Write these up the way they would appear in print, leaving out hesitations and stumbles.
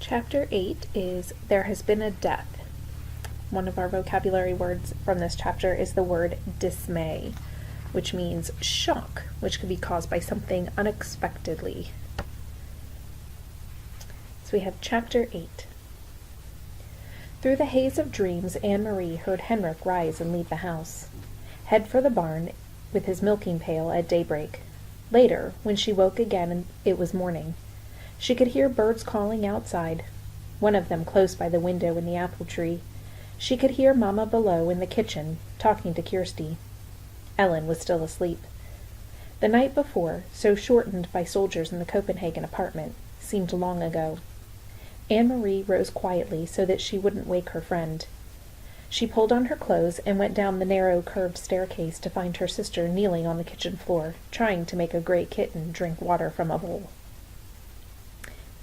Chapter 8 is There Has Been a Death. One of our vocabulary words from this chapter is the word dismay, which means shock, which could be caused by something unexpectedly. So we have Chapter 8. Through the haze of dreams, Anne-Marie heard Henrik rise and leave the house, head for the barn with his milking pail at daybreak. Later, when she woke again, it was morning. She could hear birds calling outside, one of them close by the window in the apple tree. She could hear Mamma below in the kitchen, talking to Kirsty. Ellen was still asleep. The night before, so shortened by soldiers in the Copenhagen apartment, seemed long ago. Anne-Marie rose quietly so that she wouldn't wake her friend. She pulled on her clothes and went down the narrow, curved staircase to find her sister kneeling on the kitchen floor, trying to make a gray kitten drink water from a bowl.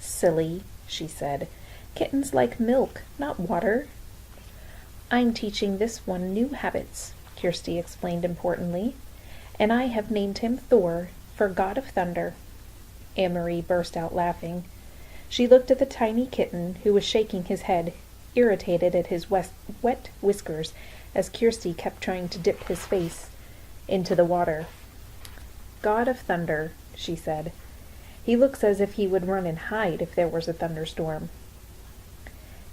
"Silly," she said. "Kittens like milk, not water." "I'm teaching this one new habits," Kirsty explained importantly, "and I have named him Thor, for God of Thunder." Anne-Marie burst out laughing. She looked at the tiny kitten, who was shaking his head, irritated at his wet whiskers, as Kirsty kept trying to dip his face into the water. "God of Thunder," she said. "He looks as if he would run and hide if there was a thunderstorm."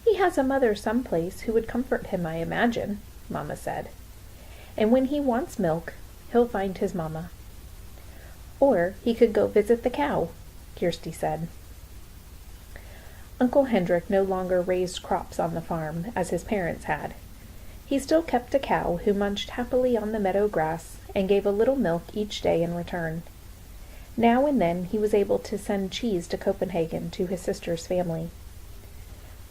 "He has a mother someplace who would comfort him, I imagine," Mamma said. "And when he wants milk, he'll find his mamma." "Or he could go visit the cow," Kirsty said. Uncle Hendrik no longer raised crops on the farm, as his parents had. He still kept a cow who munched happily on the meadow grass and gave a little milk each day in return. Now and then he was able to send cheese to Copenhagen to his sister's family.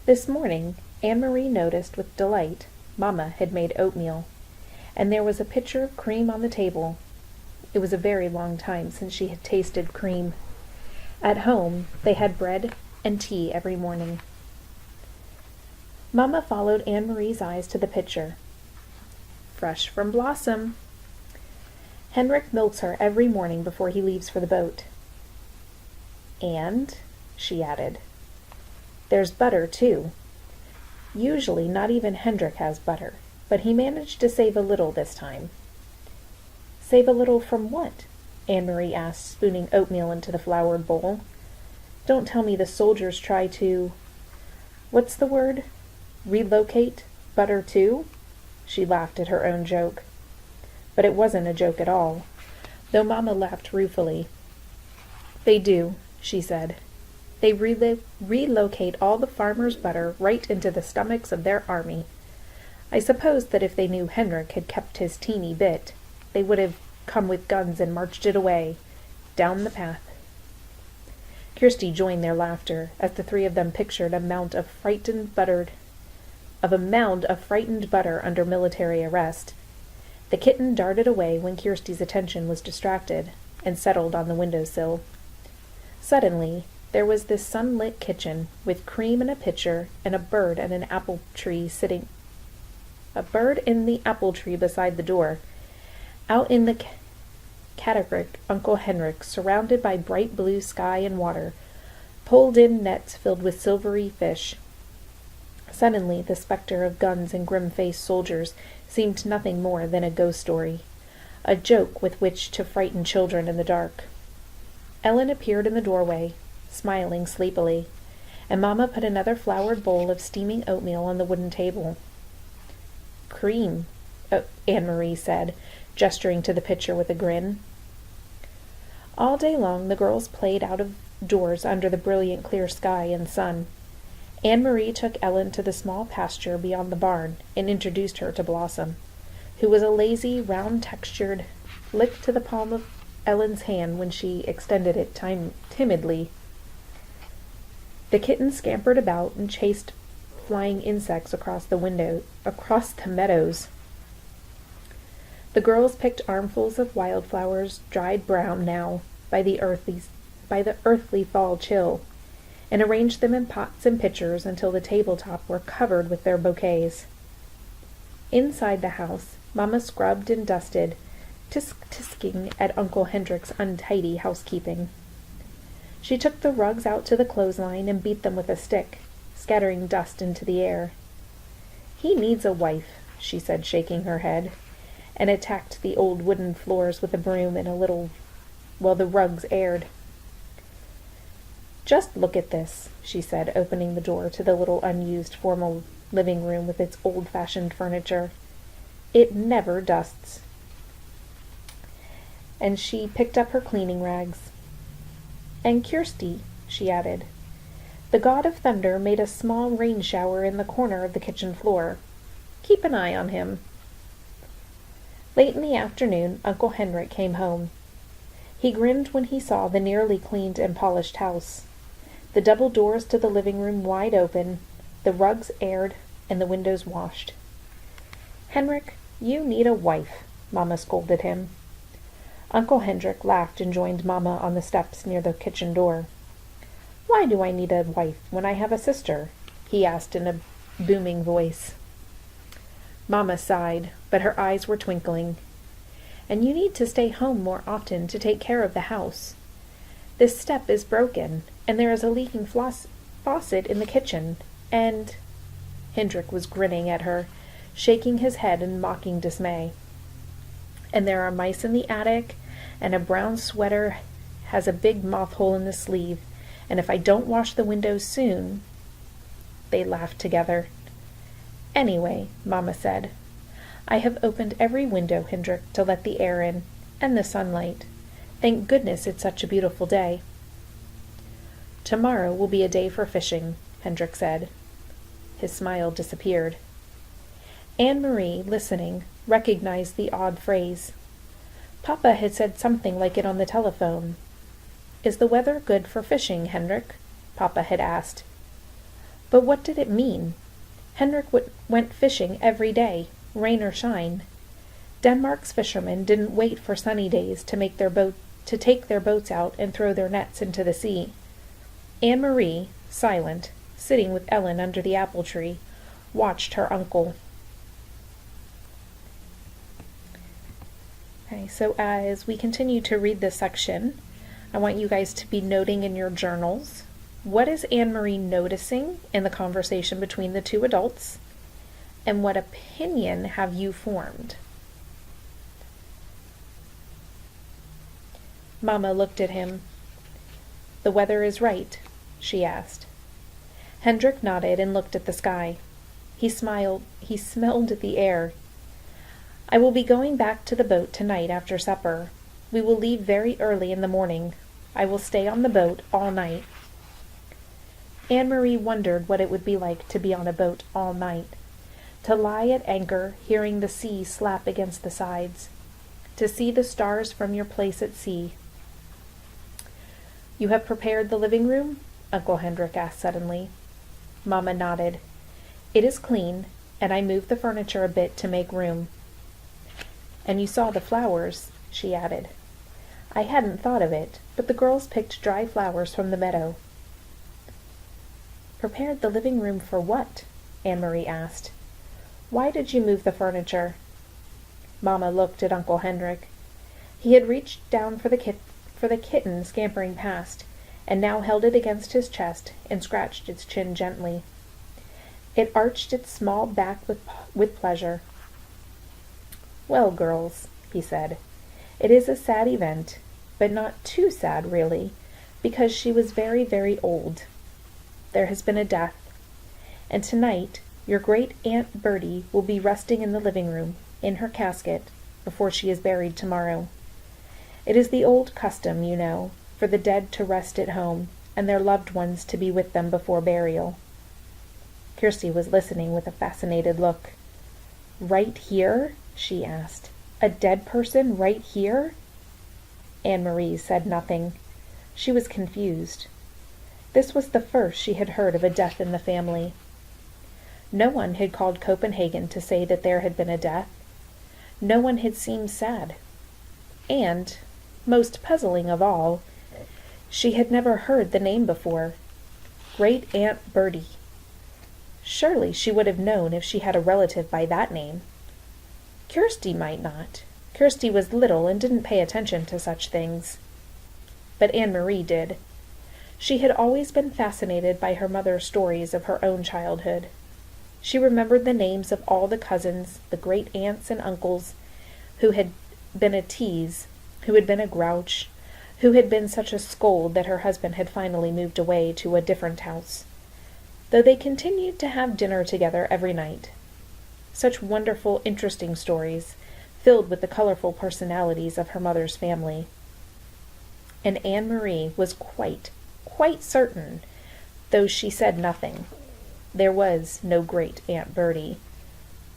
This morning, Anne-Marie noticed with delight Mamma had made oatmeal, and there was a pitcher of cream on the table. It was a very long time since she had tasted cream. At home, they had bread and tea every morning. Mamma followed Anne-Marie's eyes to the pitcher. "Fresh from Blossom. Henrik milks her every morning before he leaves for the boat." "And," she added, "there's butter, too. Usually not even Hendrik has butter, but he managed to save a little this time." "Save a little from what?" Anne-Marie asked, spooning oatmeal into the floured bowl. "Don't tell me the soldiers try to... what's the word? Relocate butter, too?" She laughed at her own joke. But it wasn't a joke at all, though Mamma laughed ruefully. "They do," she said. "They relocate all the farmers' butter right into the stomachs of their army. I suppose that if they knew Henrik had kept his teeny bit, they would have come with guns and marched it away, down the path." Kirsty joined their laughter as the three of them pictured a mound of frightened butter under military arrest. The kitten darted away when Kirsty's attention was distracted, and settled on the window-sill. Suddenly, there was this sunlit kitchen, with cream in a pitcher, and a bird in the apple tree beside the door. Out in the cataract, Uncle Henrik, surrounded by bright blue sky and water, pulled in nets filled with silvery fish. Suddenly, the specter of guns and grim-faced soldiers seemed nothing more than a ghost story, a joke with which to frighten children in the dark. Ellen appeared in the doorway, smiling sleepily, and Mamma put another floured bowl of steaming oatmeal on the wooden table. "Cream," Anne-Marie said, gesturing to the pitcher with a grin. All day long the girls played out of doors under the brilliant clear sky and sun. Anne-Marie took Ellen to the small pasture beyond the barn and introduced her to Blossom, who was a lazy, round-textured lick to the palm of Ellen's hand when she extended it timidly. The kitten scampered about and chased flying insects across the meadows. The girls picked armfuls of wildflowers, dried brown now by the earthly fall chill, and arranged them in pots and pitchers until the tabletop were covered with their bouquets. Inside the house, Mamma scrubbed and dusted, tisking at Uncle Hendrik's untidy housekeeping. She took the rugs out to the clothesline and beat them with a stick, scattering dust into the air. "He needs a wife," she said, shaking her head, and attacked the old wooden floors with a broom and a little while the rugs aired. "Just look at this," she said, opening the door to the little unused formal living room with its old-fashioned furniture. "It never dusts." And she picked up her cleaning rags. "And Kirsty," she added, "the god of thunder made a small rain shower in the corner of the kitchen floor. Keep an eye on him." Late in the afternoon, Uncle Henrik came home. He grinned when he saw the nearly cleaned and polished house, the double doors to the living room wide open, the rugs aired, and the windows washed. "Henrik, you need a wife," Mamma scolded him. Uncle Henrik laughed and joined Mamma on the steps near the kitchen door. "Why do I need a wife when I have a sister?" he asked in a booming voice. Mamma sighed, but her eyes were twinkling. "And you need to stay home more often to take care of the house. This step is broken, and there is a leaking faucet in the kitchen, and—" Hendrik was grinning at her, shaking his head in mocking dismay. "And there are mice in the attic, and a brown sweater has a big moth hole in the sleeve, and if I don't wash the windows soon—" They laughed together. "Anyway," Mamma said, "I have opened every window, Hendrik, to let the air in, and the sunlight. Thank goodness it's such a beautiful day." "Tomorrow will be a day for fishing," Hendrik said. His smile disappeared. Anne-Marie, listening, recognized the odd phrase. Papa had said something like it on the telephone. "Is the weather good for fishing, Henrik?" Papa had asked. But what did it mean? Henrik went fishing every day, rain or shine. Denmark's fishermen didn't wait for sunny days to take their boats out and throw their nets into the sea. Anne-Marie, silent, sitting with Ellen under the apple tree, watched her uncle. Okay, so as we continue to read this section, I want you guys to be noting in your journals, what is Anne-Marie noticing in the conversation between the two adults, and what opinion have you formed? Mamma looked at him. "The weather is right?" she asked. Hendrik nodded and looked at the sky. He smiled. He smelled the air. "I will be going back to the boat tonight after supper. We will leave very early in the morning. I will stay on the boat all night." Anne-Marie wondered what it would be like to be on a boat all night, to lie at anchor, hearing the sea slap against the sides, to see the stars from your place at sea. "You have prepared the living room?" Uncle Hendrik asked suddenly. Mamma nodded. "It is clean, and I moved the furniture a bit to make room." "And you saw the flowers," she added. "I hadn't thought of it, but the girls picked dry flowers from the meadow." "Prepared the living room for what?" Anne-Marie asked. "Why did you move the furniture?" Mamma looked at Uncle Hendrik. He had reached down for the kitten scampering past, and now held it against his chest and scratched its chin gently. It arched its small back with pleasure. "Well, girls," he said, "it is a sad event, but not too sad, really, because she was very, very old. There has been a death, and tonight your great-aunt Bertie will be resting in the living room, in her casket, before she is buried tomorrow. It is the old custom, you know, for the dead to rest at home, and their loved ones to be with them before burial." Kirsty was listening with a fascinated look. "Right here?" she asked. "A dead person right here?" Anne-Marie said nothing. She was confused. This was the first she had heard of a death in the family. No one had called Copenhagen to say that there had been a death. No one had seemed sad. And, most puzzling of all, she had never heard the name before. Great-Aunt Bertie. Surely she would have known if she had a relative by that name. Kirsty might not. Kirsty was little and didn't pay attention to such things. But Anne-Marie did. She had always been fascinated by her mother's stories of her own childhood. She remembered the names of all the cousins, the great aunts and uncles, who had been a tease, who had been a grouch, who had been such a scold that her husband had finally moved away to a different house, though they continued to have dinner together every night. Such wonderful, interesting stories, filled with the colorful personalities of her mother's family. And Anne-Marie was quite certain, though she said nothing, there was no great Aunt Bertie.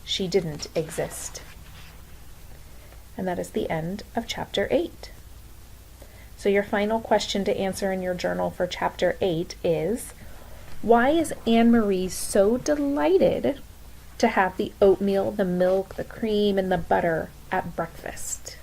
She didn't exist. And that is the end of Chapter 8. So your final question to answer in your journal for Chapter 8 is, why is Anne-Marie so delighted to have the oatmeal, the milk, the cream, and the butter at breakfast?